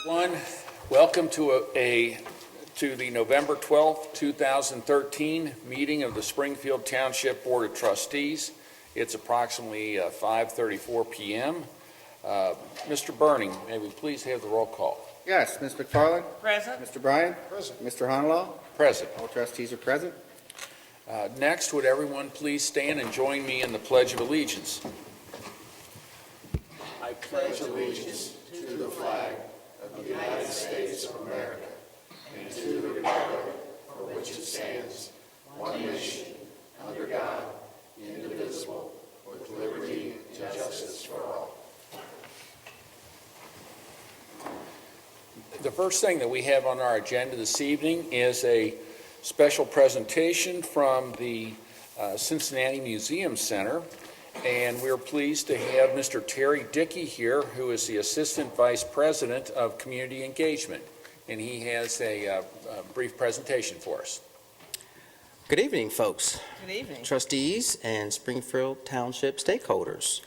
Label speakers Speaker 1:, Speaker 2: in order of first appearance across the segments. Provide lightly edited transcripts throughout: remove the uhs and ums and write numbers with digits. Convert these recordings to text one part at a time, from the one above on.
Speaker 1: Everyone, welcome to the November 12th, 2013 meeting of the Springfield Township Board of Trustees. It's approximately 5:34 p.m. Mr. Burning, may we please have the roll call?
Speaker 2: Yes, Ms. McFarland?
Speaker 3: Present.
Speaker 2: Mr. Bryan?
Speaker 1: Present.
Speaker 2: Mr. Honolaw?
Speaker 1: Present.
Speaker 2: All trustees are present.
Speaker 1: Next, would everyone please stand and join me in the Pledge of Allegiance? I pledge allegiance to the flag of the United States of America and to the republic for which it stands, one nation, under God, indivisible, with liberty and justice for all. The first thing that we have on our agenda this evening is a special presentation from the Cincinnati Museum Center, and we're pleased to have Mr. Terry Dickey here, who is the Assistant Vice President of Community Engagement, and he has a brief presentation for us.
Speaker 4: Good evening, folks.
Speaker 3: Good evening.
Speaker 4: Trustees and Springfield Township stakeholders.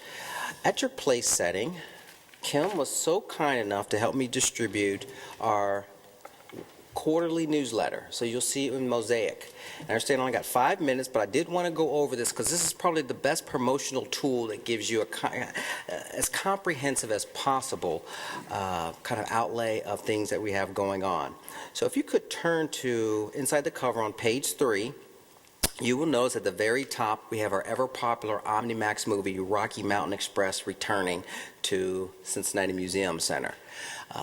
Speaker 4: At your place setting, Kim was so kind enough to help me distribute our quarterly newsletter. So you'll see it in Mosaic. I understand I only got 5 minutes, but I did want to go over this because this is probably the best promotional tool that gives you as comprehensive as possible kind of outlay of things that we have going on. So if you could turn to inside the cover on page 3, you will notice at the very top we have our ever popular OmniMax movie Rocky Mountain Express returning to Cincinnati Museum Center.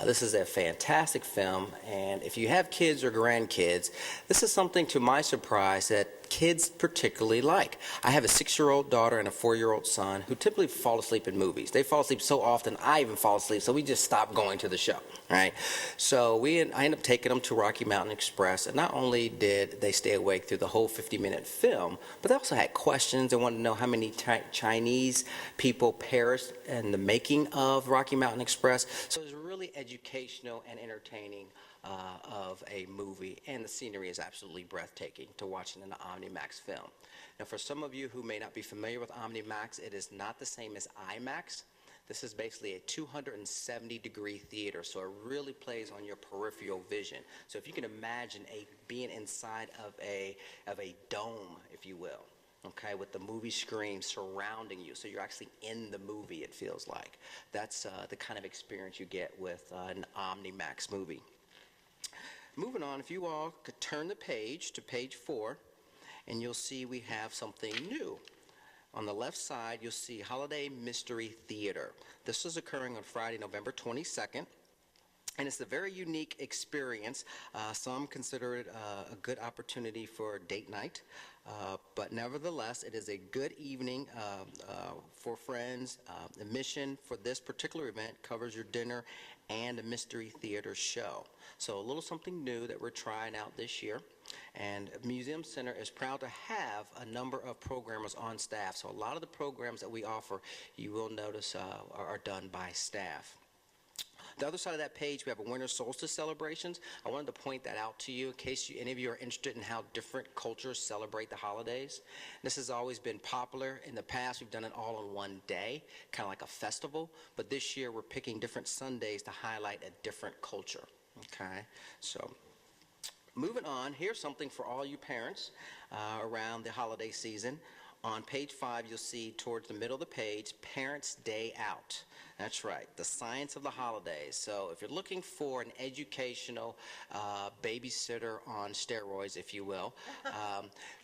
Speaker 4: This is a fantastic film, and if you have kids or grandkids, this is something, to my surprise, that kids particularly like. I have a 6-year-old daughter and a 4-year-old son who typically fall asleep in movies. They fall asleep so often, I even fall asleep, so we just stop going to the show, right? So I ended up taking them to Rocky Mountain Express, and not only did they stay awake through the whole 50-minute film, but they also had questions. They wanted to know how many Chinese people perished in the making of Rocky Mountain Express. So it was really educational and entertaining of a movie, and the scenery is absolutely breathtaking to watch in an OmniMax film. Now, for some of you who may not be familiar with OmniMax, it is not the same as IMAX. This is basically a 270-degree theater, so it really plays on your peripheral vision. So if you can imagine being inside of a dome, if you will, okay, with the movie screen surrounding you, so you're actually in the movie, it feels like. That's the kind of experience you get with an OmniMax movie. Moving on, if you all could turn the page to page 4, and you'll see we have something new. On the left side, you'll see Holiday Mystery Theater. This is occurring on Friday, November 22nd. And it's a very unique experience. Some consider it a good opportunity for date night. But nevertheless, it is a good evening for friends. The mission for this particular event covers your dinner and a mystery theater show. So a little something new that we're trying out this year. And Museum Center is proud to have a number of programmers on staff. So a lot of the programs that we offer, you will notice, are done by staff. The other side of that page, we have a winter solstice celebrations. I wanted to point that out to you in case any of you are interested in how different cultures celebrate the holidays. This has always been popular. In the past, we've done it all on one day, kind of like a festival. But this year, we're picking different Sundays to highlight a different culture. Okay, so moving on, here's something for all you parents around the holiday season. On page 5, you'll see towards the middle of the page, Parents' Day Out. That's right, the science of the holidays. So if you're looking for an educational babysitter on steroids, if you will,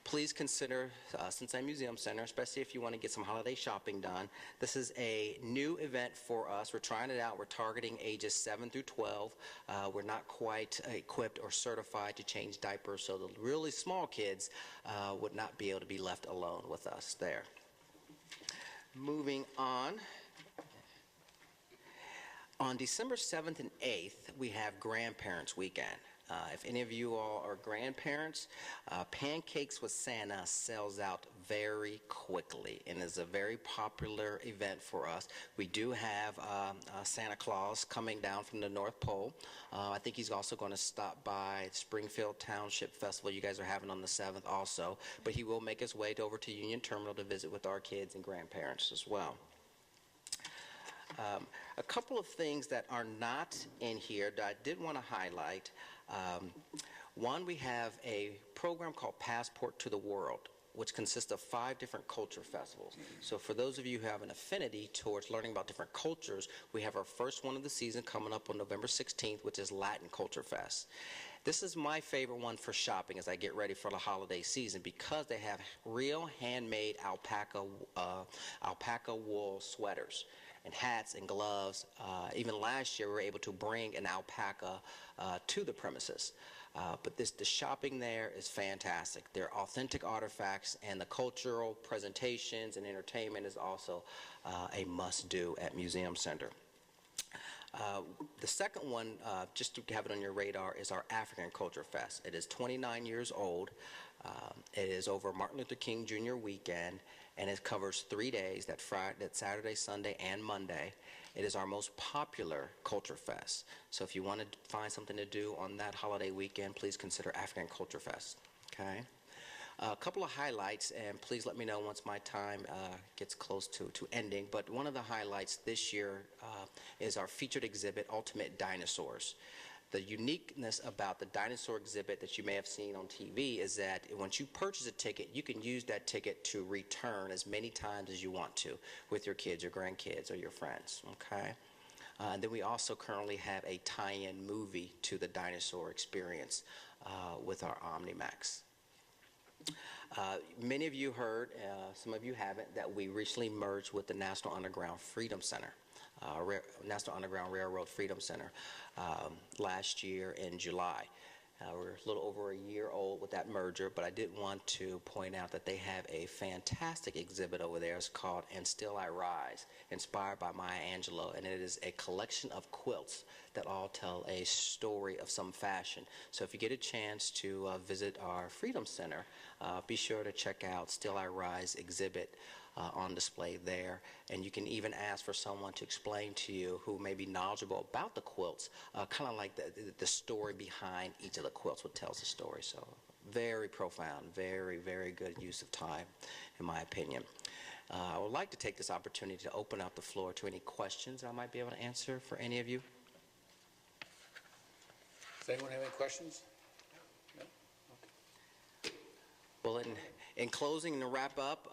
Speaker 4: please consider Cincinnati Museum Center, especially if you want to get some holiday shopping done. This is a new event for us. We're trying it out. We're targeting ages 7 through 12. We're not quite equipped or certified to change diapers, so the really small kids would not be able to be left alone with us there. Moving on. On December 7th and 8th, we have Grandparents Weekend. If any of you all are grandparents, Pancakes with Santa sells out very quickly and is a very popular event for us. We do have Santa Claus coming down from the North Pole. I think he's also going to stop by Springfield Township Festival you guys are having on the 7th also, but he will make his way over to Union Terminal to visit with our kids and grandparents as well. A couple of things that are not in here that I did want to highlight. One, we have a program called Passport to the World, which consists of 5 different culture festivals. So for those of you who have an affinity towards learning about different cultures, we have our first one of the season coming up on November 16th, which is Latin Culture Fest. This is my favorite one for shopping as I get ready for the holiday season because they have real handmade alpaca wool sweaters and hats and gloves. Even last year we were able to bring an alpaca to the premises. But the shopping there is fantastic. They're authentic artifacts, and the cultural presentations and entertainment is also a must-do at Museum Center. The second one, just to have it on your radar, is our African Culture Fest. It is 29 years old. It is over Martin Luther King Jr. weekend, and it covers 3 days, that Saturday, Sunday, and Monday. It is our most popular Culture Fest. So if you want to find something to do on that holiday weekend, please consider African Culture Fest. Okay? A couple of highlights, and please let me know once my time gets close to ending, but one of the highlights this year is our featured exhibit, Ultimate Dinosaurs. The uniqueness about the dinosaur exhibit that you may have seen on TV is that once you purchase a ticket, you can use that ticket to return as many times as you want to with your kids, your grandkids, or your friends, okay? And then we also currently have a tie-in movie to the dinosaur experience with our OmniMax. Many of you heard, some of you haven't, that we recently merged with the National Underground Freedom Center, National Underground Railroad Freedom Center, last year in July. We're a little over a year old with that merger, but I did want to point out that they have a fantastic exhibit over there. It's called And Still I Rise, inspired by Maya Angelou, and it is a collection of quilts that all tell a story of some fashion. So if you get a chance to visit our Freedom Center, be sure to check out Still I Rise exhibit on display there, and you can even ask for someone to explain to you who may be knowledgeable about the quilts, kind of like the story behind each of the quilts, what tells the story. So very profound, very, very good use of time, in my opinion. I would like to take this opportunity to open up the floor to any questions I might be able to answer for any of you.
Speaker 1: Does anyone have any questions? No? Okay.
Speaker 4: Well, in closing and to wrap up,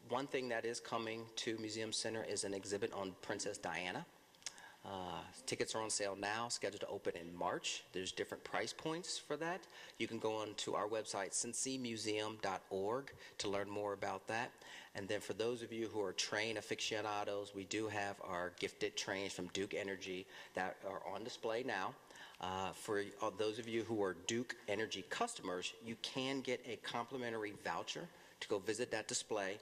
Speaker 4: one thing that is coming to Museum Center is an exhibit on Princess Diana. Tickets are on sale now, scheduled to open in March. There's different price points for that. You can go on to our website, cincymuseum.org, to learn more about that. And then for those of you who are train aficionados, we do have our gifted trains from Duke Energy that are on display now. For those of you who are Duke Energy customers, you can get a complimentary voucher to go visit that display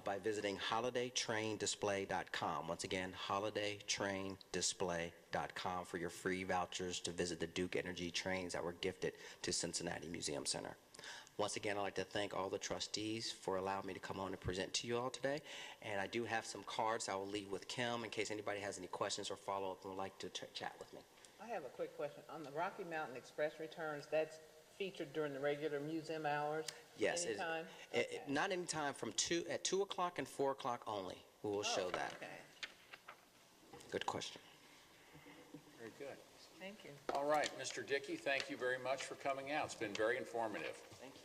Speaker 4: by visiting holidaytraindisplay.com. Once again, holidaytraindisplay.com for your free vouchers to visit the Duke Energy trains that were gifted to Cincinnati Museum Center. Once again, I'd like to thank all the trustees for allowing me to come on and present to you all today. And I do have some cards I will leave with Kim in case anybody has any questions or follow-up and would like to chat with me.
Speaker 3: I have a quick question. On the Rocky Mountain Express returns, that's featured during the regular museum hours?
Speaker 4: Yes.
Speaker 3: Anytime? Okay.
Speaker 4: Not anytime, from 2 o'clock and 4 o'clock only. We will show that.
Speaker 3: Okay.
Speaker 4: Good question.
Speaker 1: Very good.
Speaker 3: Thank you.
Speaker 1: All right, Mr. Dickey, thank you very much for coming out. It's been very informative.
Speaker 4: Thank you.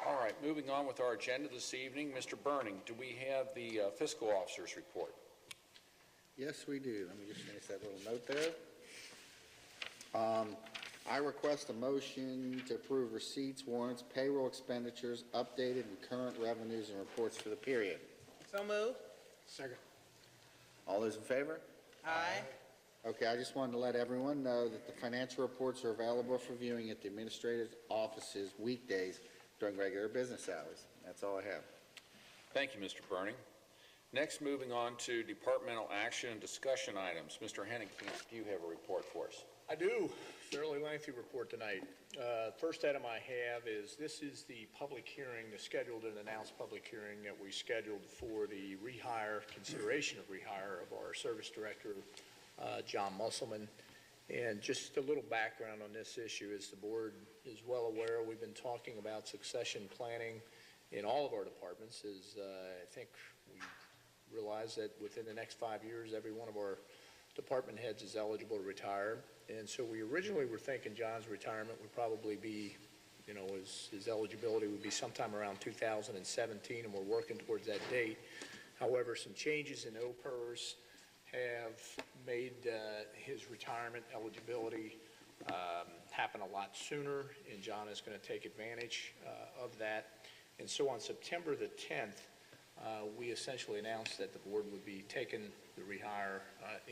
Speaker 1: All right, moving on with our agenda this evening. Mr. Burning, do we have the fiscal officer's report?
Speaker 2: Yes, we do. Let me just finish that little note there. I request a motion to approve receipts, warrants, payroll expenditures, updated and current revenues and reports for the period.
Speaker 3: So moved.
Speaker 2: Second. All those in favor?
Speaker 3: Aye.
Speaker 2: Okay, I just wanted to let everyone know that the financial reports are available for viewing at the administrative offices weekdays during regular business hours. That's all I have.
Speaker 1: Thank you, Mr. Burning. Next, moving on to departmental action and discussion items. Mr. Henningkamp, do you have a report for us?
Speaker 5: I do. Fairly lengthy report tonight. First item I have is this is the public hearing, the scheduled and announced public hearing that we scheduled for the rehire, consideration of rehire of our service director, John Musselman. And just a little background on this issue. As the board is well aware, we've been talking about succession planning in all of our departments is, I think we realize that within the next 5 years, every one of our department heads is eligible to retire. And so we originally were thinking John's retirement would probably be, his eligibility would be sometime around 2017, and we're working towards that date. However, some changes in OPERS have made his retirement eligibility happen a lot sooner, and John is going to take advantage of that. And so on September the 10th, we essentially announced that the board would be taking the rehire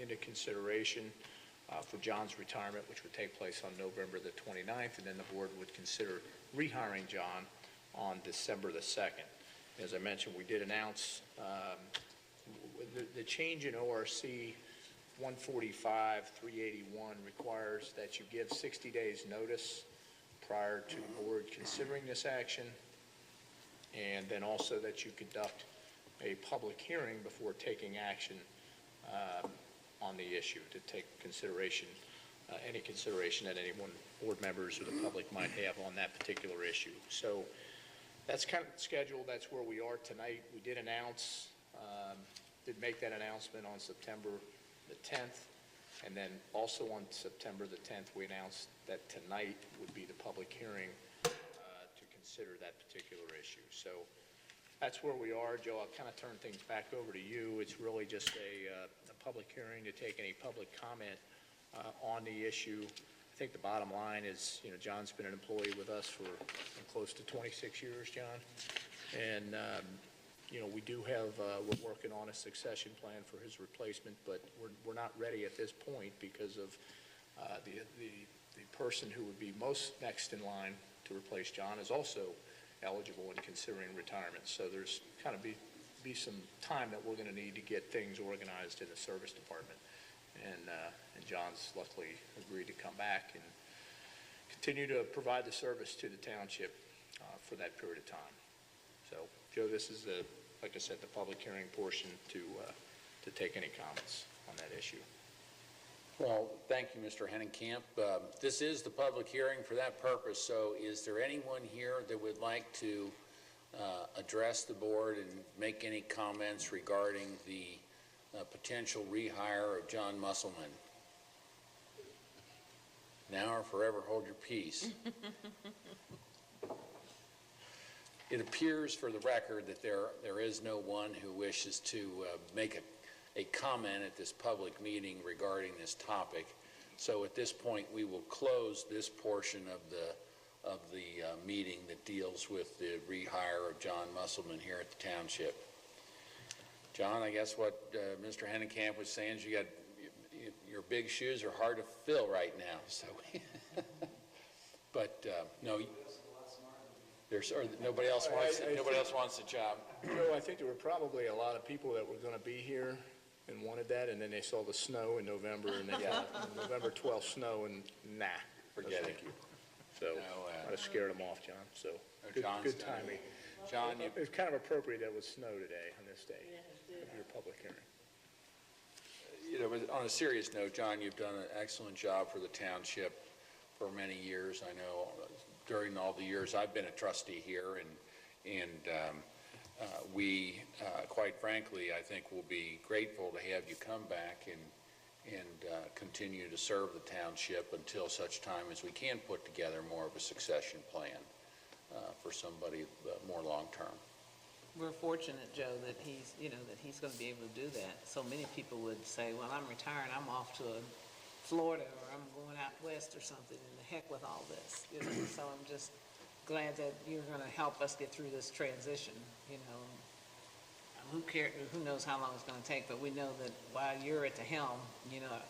Speaker 5: into consideration for John's retirement, which would take place on November the 29th, and then the board would consider rehiring John on December the 2nd. As I mentioned, we did announce the change in ORC 145-381 requires that you give 60 days notice prior to the board considering this action, and then also that you conduct a public hearing before taking action on the issue, to take consideration, any consideration that any one board members or the public might have on that particular issue. So that's kind of the schedule. That's where we are tonight. We did announce, did make that announcement on September the 10th, and then also on September the 10th, we announced that tonight would be the public hearing to consider that particular issue. So that's where we are. Joe, I'll kind of turn things back over to you. It's really just a public hearing to take any public comment on the issue. I think the bottom line is, John's been an employee with us for close to 26 years, John. And, we do have, we're working on a succession plan for his replacement, but we're not ready at this point because of the person who would be most next in line to replace John is also eligible and considering retirement. So there's kind of be some time that we're going to need to get things organized in the service department. And John's luckily agreed to come back and continue to provide the service to the township for that period of time. So, Joe, this is like I said, the public hearing portion to take any comments on that issue.
Speaker 1: Well, thank you, Mr. Hennenkamp. This is the public hearing for that purpose, so is there anyone here that would like to address the board and make any comments regarding the potential rehire of John Musselman? Now or forever hold your peace. It appears for the record that there is no one who wishes to make a comment at this public meeting regarding this topic. So at this point, we will close this portion of the meeting that deals with the rehire of John Musselman here at the township. John, I guess what Mr. Hennenkamp was saying is your big shoes are hard to fill right now. So, but no. Nobody else wants the job.
Speaker 5: Joe, I think there were probably a lot of people that were going to be here and wanted that, and then they saw the snow in November, and they got November 12th snow, and nah,
Speaker 1: forget it.
Speaker 5: Thank you. So I'd have scared them off, John. So good timing.
Speaker 1: John,
Speaker 5: it's kind of appropriate that it was snow today on this day of your public hearing.
Speaker 1: On a serious note, John, you've done an excellent job for the township for many years. I know during all the years I've been a trustee here, and we, quite frankly, I think will be grateful to have you come back and continue to serve the township until such time as we can put together more of a succession plan for somebody more long-term.
Speaker 3: We're fortunate, Joe, that he's going to be able to do that. So many people would say, well, I'm retiring, I'm off to Florida, or I'm going out west or something, and the heck with all this. So I'm just glad that you're going to help us get through this transition. Who knows how long it's going to take, but we know that while you're at the helm,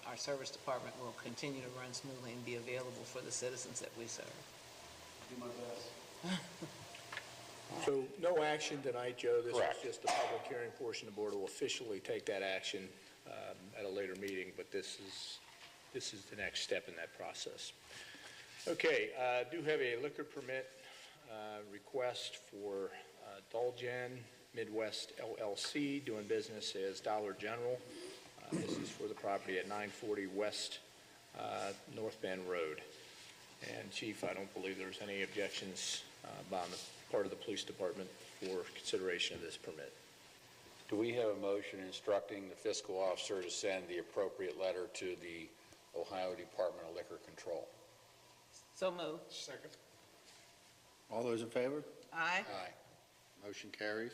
Speaker 3: our service department will continue to run smoothly and be available for the citizens that we serve.
Speaker 6: Do my best.
Speaker 5: So no action tonight, Joe. This
Speaker 1: Correct.
Speaker 5: is just the public hearing portion. The board will officially take that action at a later meeting, but this is the next step in that process. Okay, I do have a liquor permit request for Dolgen Midwest LLC, doing business as Dollar General. This is for the property at 940 West North Bend Road. And Chief, I don't believe there's any objections on the part of the police department for consideration of this permit.
Speaker 1: Do we have a motion instructing the fiscal officer to send the appropriate letter to the Ohio Department of Liquor Control?
Speaker 3: So moved.
Speaker 6: Second.
Speaker 2: All those in favor?
Speaker 3: Aye.
Speaker 1: Aye.
Speaker 2: Motion carries.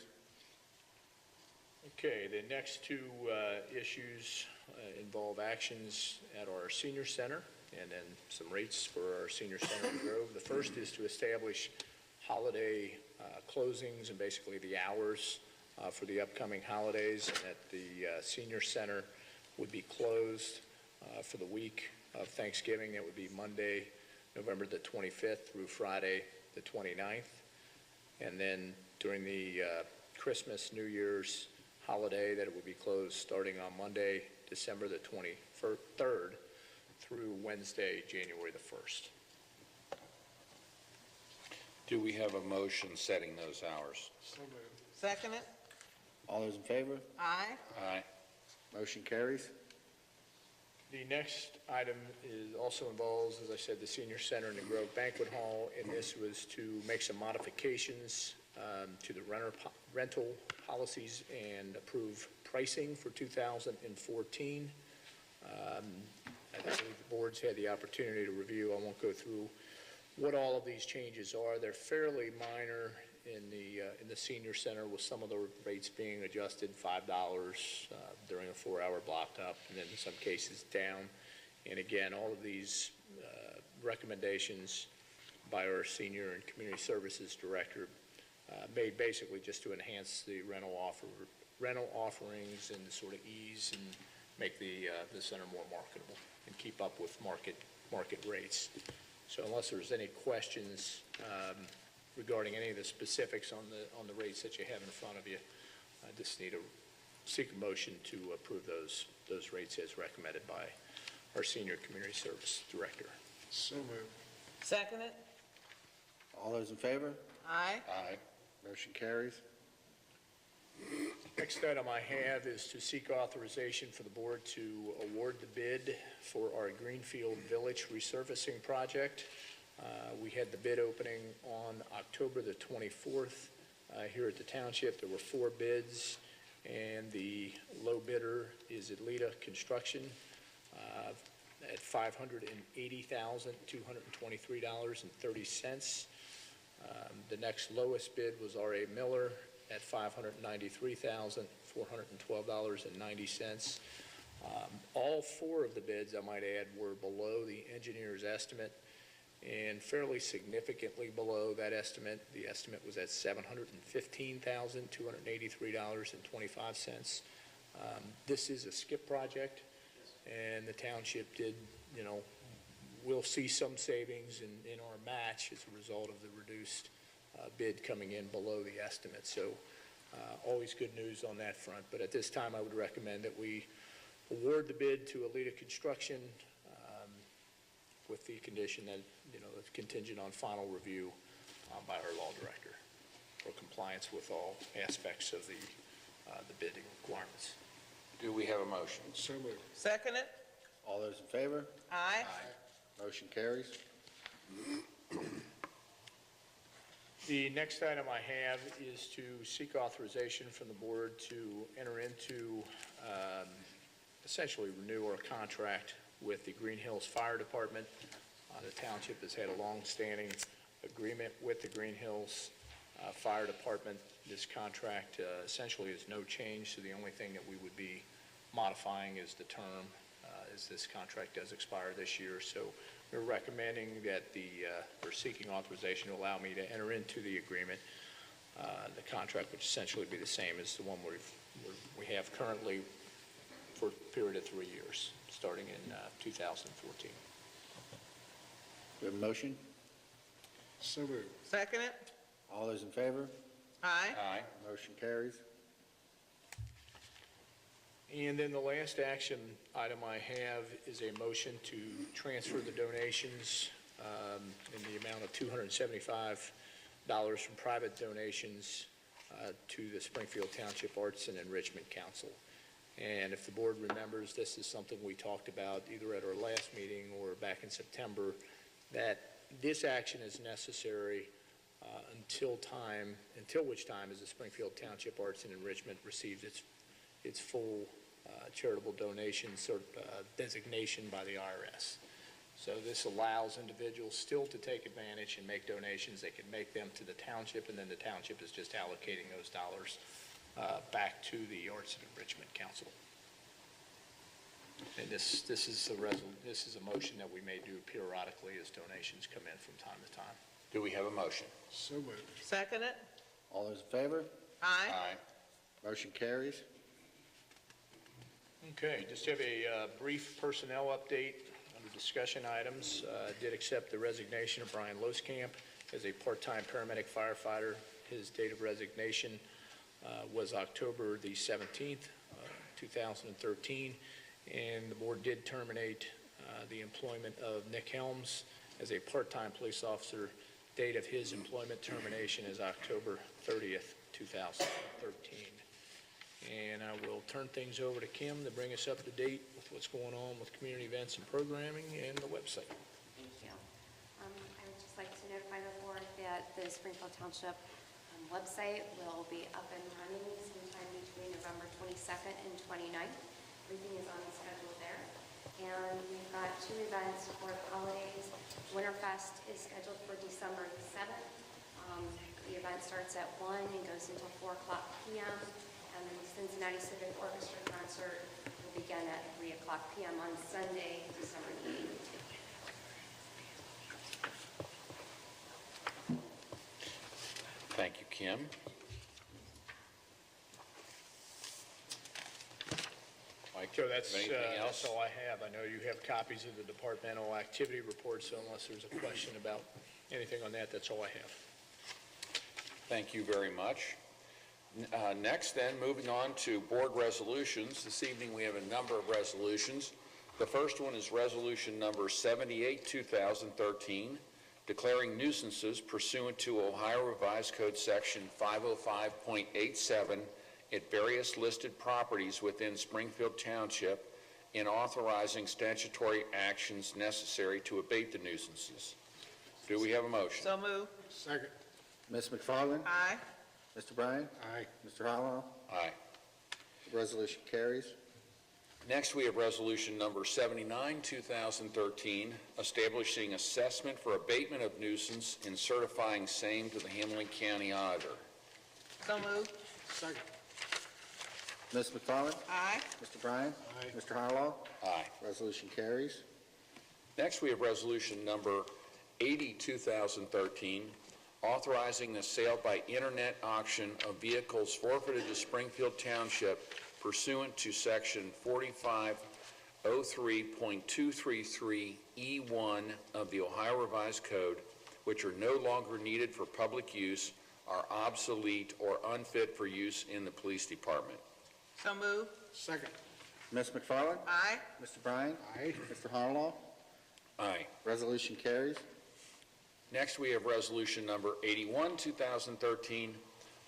Speaker 5: Okay, the next two issues involve actions at our senior center and then some rates for our senior center in Grove. The first is to establish holiday closings and basically the hours for the upcoming holidays, and that the senior center would be closed for the week of Thanksgiving. It would be Monday, November the 25th through Friday, the 29th. And then during the Christmas, New Year's holiday, that it would be closed starting on Monday, December the 23rd through Wednesday, January the 1st.
Speaker 1: Do we have a motion setting those hours?
Speaker 6: So moved.
Speaker 3: Second it?
Speaker 2: All those in favor?
Speaker 3: Aye.
Speaker 1: Aye.
Speaker 2: Motion carries.
Speaker 5: The next item also involves, as I said, the senior center and the Grove Banquet Hall, and this was to make some modifications to the rental policies and approve pricing for 2014. I believe the board's had the opportunity to review. I won't go through what all of these changes are. They're fairly minor in the senior center, with some of the rates being adjusted $5 during a 4-hour block up, and then in some cases down. And again, all of these recommendations by our senior and community services director made basically just to enhance the rental offerings and sort of ease and make the center more marketable and keep up with market rates. So unless there's any questions regarding any of the specifics on the rates that you have in front of you, I just need to seek a motion to approve those rates as recommended by our senior community service director.
Speaker 6: So moved.
Speaker 3: Second it?
Speaker 2: All those in favor?
Speaker 3: Aye.
Speaker 1: Aye.
Speaker 2: Motion carries.
Speaker 5: Next item I have is to seek authorization for the board to award the bid for our Greenfield Village resurfacing project. We had the bid opening on October the 24th here at the township. There were 4 bids, and the low bidder is Atleta Construction at $580,223.30. The next lowest bid was R.A. Miller at $593,412.90. All 4 of the bids, I might add, were below the engineer's estimate and fairly significantly below that estimate. The estimate was at $715,283.25. This is a skip project, and the township will see some savings in our match as a result of the reduced bid coming in below the estimate. So always good news on that front. But at this time, I would recommend that we award the bid to Atleta Construction with the condition that, it's contingent on final review by our law director for compliance with all aspects of the bidding requirements.
Speaker 1: Do we have a motion?
Speaker 6: So moved.
Speaker 3: Second it?
Speaker 2: All those in favor?
Speaker 3: Aye.
Speaker 2: Motion carries.
Speaker 5: The next item I have is to seek authorization from the board to enter into, essentially renew our contract with the Green Hills Fire Department. The township has had a long-standing agreement with the Green Hills Fire Department. This contract essentially is no change, so the only thing that we would be modifying is the term, as this contract does expire this year. So we're recommending that we're seeking authorization to allow me to enter into the agreement. The contract would essentially be the same as the one we have currently for a period of 3 years, starting in 2014.
Speaker 2: We have a motion?
Speaker 6: So moved.
Speaker 3: Second it?
Speaker 2: All those in favor?
Speaker 3: Aye.
Speaker 1: Aye.
Speaker 2: Motion carries.
Speaker 5: And then the last action item I have is a motion to transfer the donations in the amount of $275 from private donations to the Springfield Township Arts and Enrichment Council. And if the board remembers, this is something we talked about either at our last meeting or back in September, that this action is necessary until which time is the Springfield Township Arts and Enrichment receives its full charitable donation designation by the IRS. So this allows individuals still to take advantage and make donations. They can make them to the township, and then the township is just allocating those dollars back to the Arts and Enrichment Council. And this is a motion that we may do periodically as donations come in from time to time.
Speaker 1: Do we have a motion?
Speaker 6: So moved.
Speaker 3: Second it?
Speaker 2: All those in favor?
Speaker 3: Aye.
Speaker 2: Motion carries.
Speaker 5: Okay, just have a brief personnel update under discussion items. Did accept the resignation of Brian Loskamp as a part-time paramedic firefighter. His date of resignation was October the 17th, 2013, and the board did terminate the employment of Nick Helms as a part-time police officer. Date of his employment termination is October 30th, 2013. And I will turn things over to Kim to bring us up to date with what's going on with community events and programming and the website.
Speaker 7: Thank you. I would just like to notify the board that the Springfield Township website will be up and running sometime between November 22nd and 29th. Everything is on the schedule there. And we've got 2 events for the holidays. Winterfest is scheduled for December 7th. The event starts at 1 and goes until 4 o'clock p.m. And the Cincinnati Civic Orchestra concert will begin at 3 o'clock p.m. on Sunday, December 8th.
Speaker 1: Thank you, Kim. Mike,
Speaker 5: So that's
Speaker 1: anything else?
Speaker 5: all I have. I know you have copies of the departmental activity report, so unless there's a question about anything on that, that's all I have.
Speaker 1: Thank you very much. Next, then, moving on to board resolutions. This evening, we have a number of resolutions. The first one is Resolution Number 78, 2013, declaring nuisances pursuant to Ohio Revised Code Section 505.87 at various listed properties within Springfield Township and authorizing statutory actions necessary to abate the nuisances. Do we have a motion?
Speaker 3: So moved.
Speaker 6: Second.
Speaker 2: Ms. McFarland?
Speaker 3: Aye.
Speaker 2: Mr. Bryan?
Speaker 6: Aye.
Speaker 2: Mr. Hollow?
Speaker 1: Aye.
Speaker 2: The resolution carries.
Speaker 1: Next, we have Resolution Number 79, 2013, establishing assessment for abatement of nuisance and certifying same to the Hamilton County Auditor.
Speaker 3: So moved.
Speaker 6: Second.
Speaker 2: Ms. McFarland?
Speaker 3: Aye.
Speaker 2: Mr. Bryan?
Speaker 6: Aye.
Speaker 2: Mr. Hollow?
Speaker 1: Aye.
Speaker 2: Resolution carries.
Speaker 1: Next, we have Resolution Number 80, 2013, authorizing the sale by internet auction of vehicles forfeited to Springfield Township pursuant to Section 4503.233E1 of the Ohio Revised Code, which are no longer needed for public use, are obsolete or unfit for use in the police department.
Speaker 3: So moved.
Speaker 6: Second.
Speaker 2: Ms. McFarland?
Speaker 3: Aye.
Speaker 2: Mr. Bryan?
Speaker 6: Aye.
Speaker 2: Mr. Hollow?
Speaker 1: Aye.
Speaker 2: Resolution carries.
Speaker 1: Next, we have Resolution Number 81, 2013,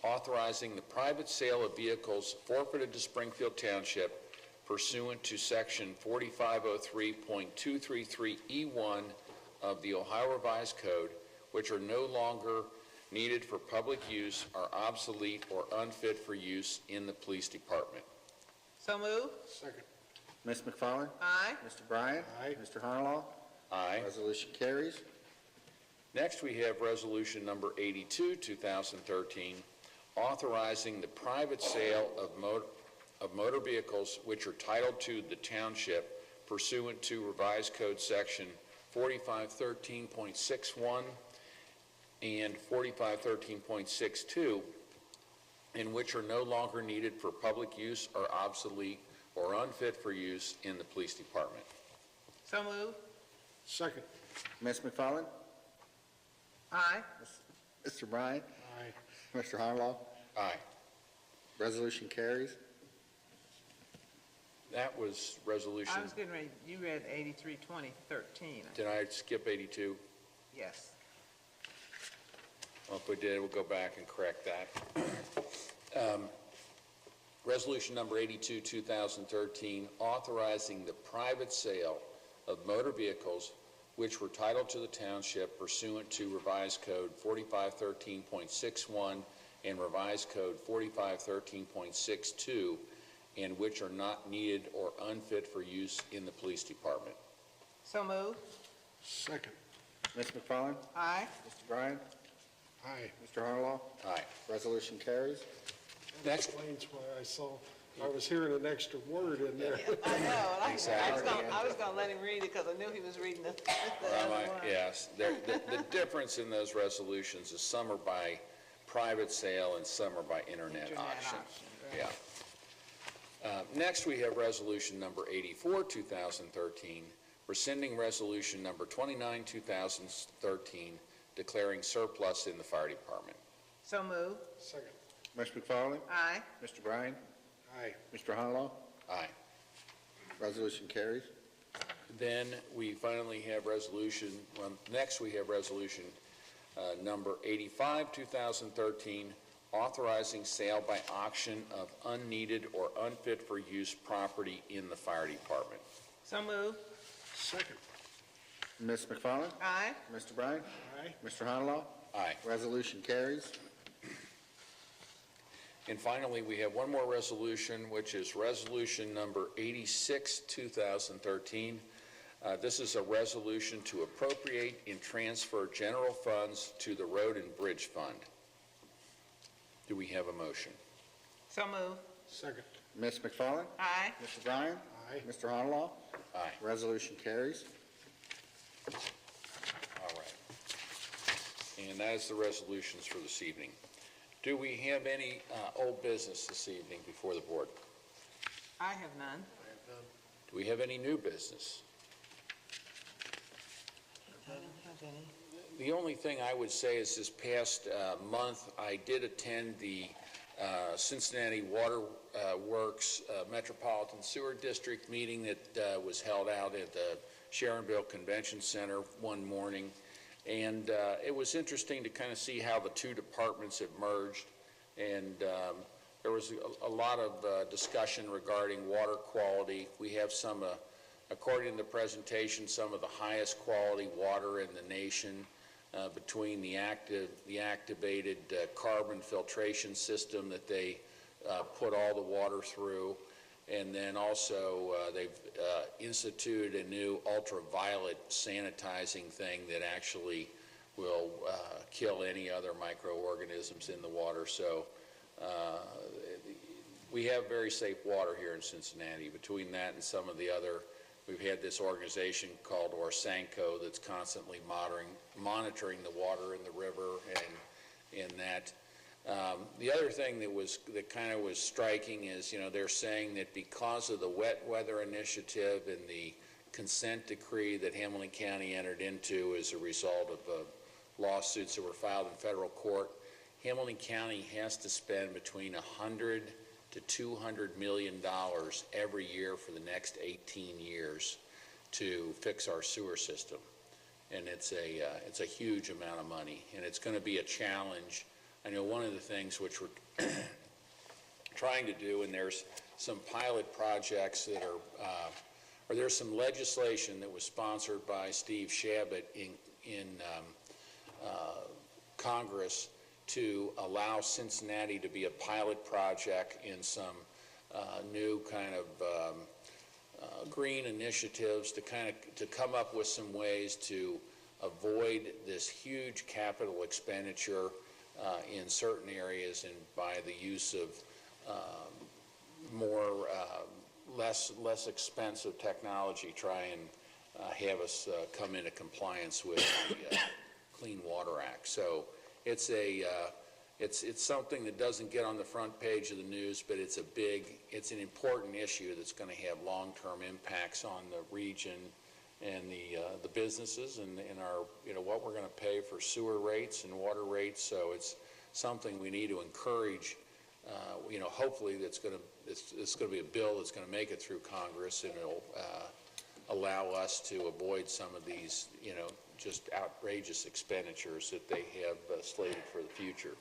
Speaker 1: authorizing the private sale of vehicles forfeited to Springfield Township pursuant to Section 4503.233E1 of the Ohio Revised Code, which are no longer needed for public use, are obsolete or unfit for use in the police department.
Speaker 3: So moved.
Speaker 6: Second.
Speaker 2: Ms. McFarland?
Speaker 3: Aye.
Speaker 2: Mr. Bryan?
Speaker 6: Aye.
Speaker 2: Mr. Harlow?
Speaker 1: Aye.
Speaker 2: Resolution carries.
Speaker 1: Next, we have Resolution Number 82, 2013, authorizing the private sale of motor vehicles which are titled to the township pursuant to Revised Code Section 4513.61 and 4513.62, and which are no longer needed for public use, are obsolete or unfit for use in the police department.
Speaker 3: So moved.
Speaker 6: Second.
Speaker 2: Ms. McFarland?
Speaker 3: Aye.
Speaker 2: Mr. Bryan?
Speaker 6: Aye.
Speaker 2: Mr. Harlow?
Speaker 1: Aye.
Speaker 2: Resolution carries.
Speaker 1: That was resolution.
Speaker 3: I was getting ready, you read 83, 2013.
Speaker 1: Did I skip 82?
Speaker 3: Yes.
Speaker 1: Well, if we did, we'll go back and correct that. Resolution Number 82, 2013, authorizing the private sale of motor vehicles which were titled to the township pursuant to Revised Code 4513.61 and Revised Code 4513.62, and which are not needed or unfit for use in the police department.
Speaker 3: So moved.
Speaker 6: Second.
Speaker 2: Ms. McFarland?
Speaker 3: Aye.
Speaker 2: Mr. Bryan?
Speaker 6: Aye.
Speaker 2: Mr. Harlow?
Speaker 1: Aye.
Speaker 2: Resolution carries.
Speaker 1: Next.
Speaker 6: Explains why I was hearing an extra word in there.
Speaker 3: I know.
Speaker 1: Exactly.
Speaker 3: I was gonna let him read it because I knew he was reading the other one.
Speaker 1: Yes, the difference in those resolutions is some are by private sale and some are by internet auction.
Speaker 3: right.
Speaker 1: Yeah. Next, we have resolution number 84, 2013, rescinding resolution number 29, 2013, declaring surplus in the fire department.
Speaker 3: So moved.
Speaker 6: Second.
Speaker 2: Ms. McFarland?
Speaker 3: Aye.
Speaker 2: Mr. Bryan?
Speaker 6: Aye.
Speaker 2: Mr. Harlow?
Speaker 1: Aye.
Speaker 2: Resolution carries.
Speaker 1: Then we finally have next we have resolution number 85, 2013, authorizing sale by auction of unneeded or unfit for use property in the fire department.
Speaker 3: So moved.
Speaker 6: Second.
Speaker 2: Ms. McFarland?
Speaker 3: Aye.
Speaker 2: Mr. Bryan?
Speaker 6: Aye.
Speaker 2: Mr. Harlow?
Speaker 1: Aye.
Speaker 2: Resolution carries.
Speaker 1: And finally, we have one more resolution, which is resolution number 86, 2013. This is a resolution to appropriate and transfer general funds to the Road and Bridge Fund. Do we have a motion?
Speaker 3: So moved.
Speaker 6: Second.
Speaker 2: Ms. McFarland?
Speaker 3: Aye.
Speaker 2: Mr. Bryan?
Speaker 6: Aye.
Speaker 2: Mr. Harlow?
Speaker 1: Aye.
Speaker 2: Resolution carries.
Speaker 1: All right. And that is the resolutions for this evening. Do we have any old business this evening before the board?
Speaker 3: I have none.
Speaker 1: Do we have any new business?
Speaker 3: I don't have any.
Speaker 1: The only thing I would say is this past month, I did attend the Cincinnati Water Works Metropolitan Sewer District meeting that was held out at the Sharonville Convention Center one morning. And it was interesting to kind of see how the two departments have merged. And there was a lot of discussion regarding water quality. We have some, according to the presentation, some of the highest quality water in the nation between the activated carbon filtration system that they put all the water through. And then also they've instituted a new ultraviolet sanitizing thing that actually will kill any other microorganisms in the water. So we have very safe water here in Cincinnati. Between that and some of the other, we've had this organization called Orsanco that's constantly monitoring the water in the river and that. The other thing that kind of was striking is, they're saying that because of the wet weather initiative and the consent decree that Hamilton County entered into as a result of lawsuits that were filed in federal court, Hamilton County has to spend between $100 to $200 million every year for the next 18 years to fix our sewer system. And it's a huge amount of money, and it's going to be a challenge. I know one of the things which we're trying to do, and there's some pilot projects that are, or there's some legislation that was sponsored by Steve Shabbat in Congress to allow Cincinnati to be a pilot project in some new kind of green initiatives to come up with some ways to avoid this huge capital expenditure in certain areas, and by the use of less expensive technology, try and have us come into compliance with the Clean Water Act. So it's something that doesn't get on the front page of the news, but it's an important issue that's going to have long-term impacts on the region and the businesses and our, what we're going to pay for sewer rates and water rates. So it's something we need to encourage. Hopefully it's going to be a bill that's going to make it through Congress, and it'll allow us to avoid some of these, just outrageous expenditures that they have slated for the future.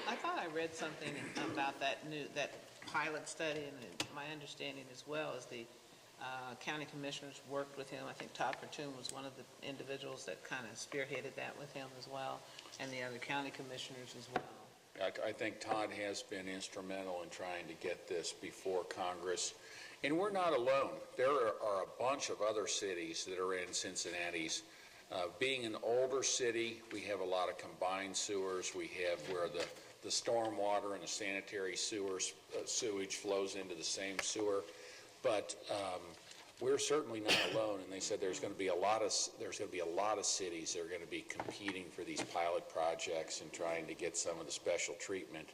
Speaker 3: I thought I read something about that pilot study, and my understanding as well is the County commissioners worked with him. I think Todd Pertune was one of the individuals that kind of spearheaded that with him as well, and the other county commissioners as well.
Speaker 1: I think Todd has been instrumental in trying to get this before Congress. And we're not alone. There are a bunch of other cities that are in Cincinnati's. Being an older city, we have a lot of combined sewers. We have where the storm water and the sanitary sewage flows into the same sewer. But we're certainly not alone, and they said there's going to be a lot of cities that are going to be competing for these pilot projects and trying to get some of the special treatment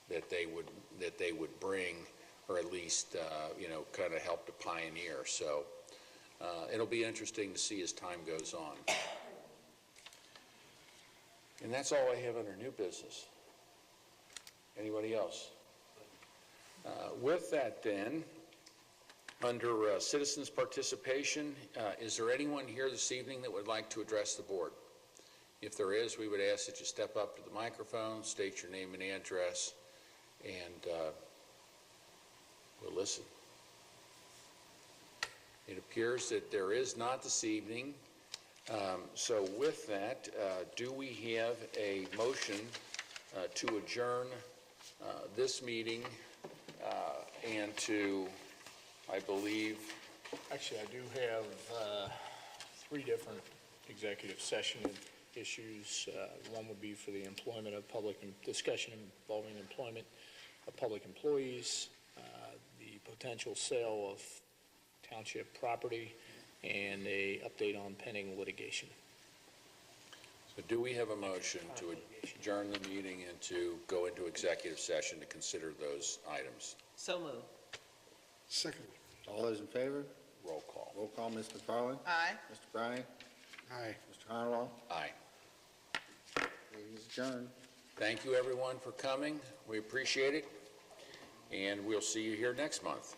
Speaker 1: that they would bring, or at least kind of help to pioneer. So it'll be interesting to see as time goes on. And that's all I have under new business. Anybody else? With that, then, under citizens' participation, is there anyone here this evening that would like to address the board? If there is, we would ask that you step up to the microphone, state your name and address, and we'll listen. It appears that there is not this evening. So with that, do we have a motion to adjourn this meeting and to, I believe...
Speaker 5: Actually, I do have 3 different executive session issues. One would be for the employment of discussion involving employment of public employees, the potential sale of township property, and a update on pending litigation.
Speaker 1: So do we have a motion to adjourn the meeting and to go into executive session to consider those items?
Speaker 3: So moved.
Speaker 6: Second.
Speaker 2: All those in favor?
Speaker 1: Roll call.
Speaker 2: Roll call, Ms. McFarland?
Speaker 3: Aye.
Speaker 2: Mr. Bryan?
Speaker 6: Aye.
Speaker 2: Mr. Honolulu?
Speaker 1: Aye.
Speaker 2: Meeting is adjourned.
Speaker 1: Thank you, everyone, for coming. We appreciate it, and we'll see you here next month.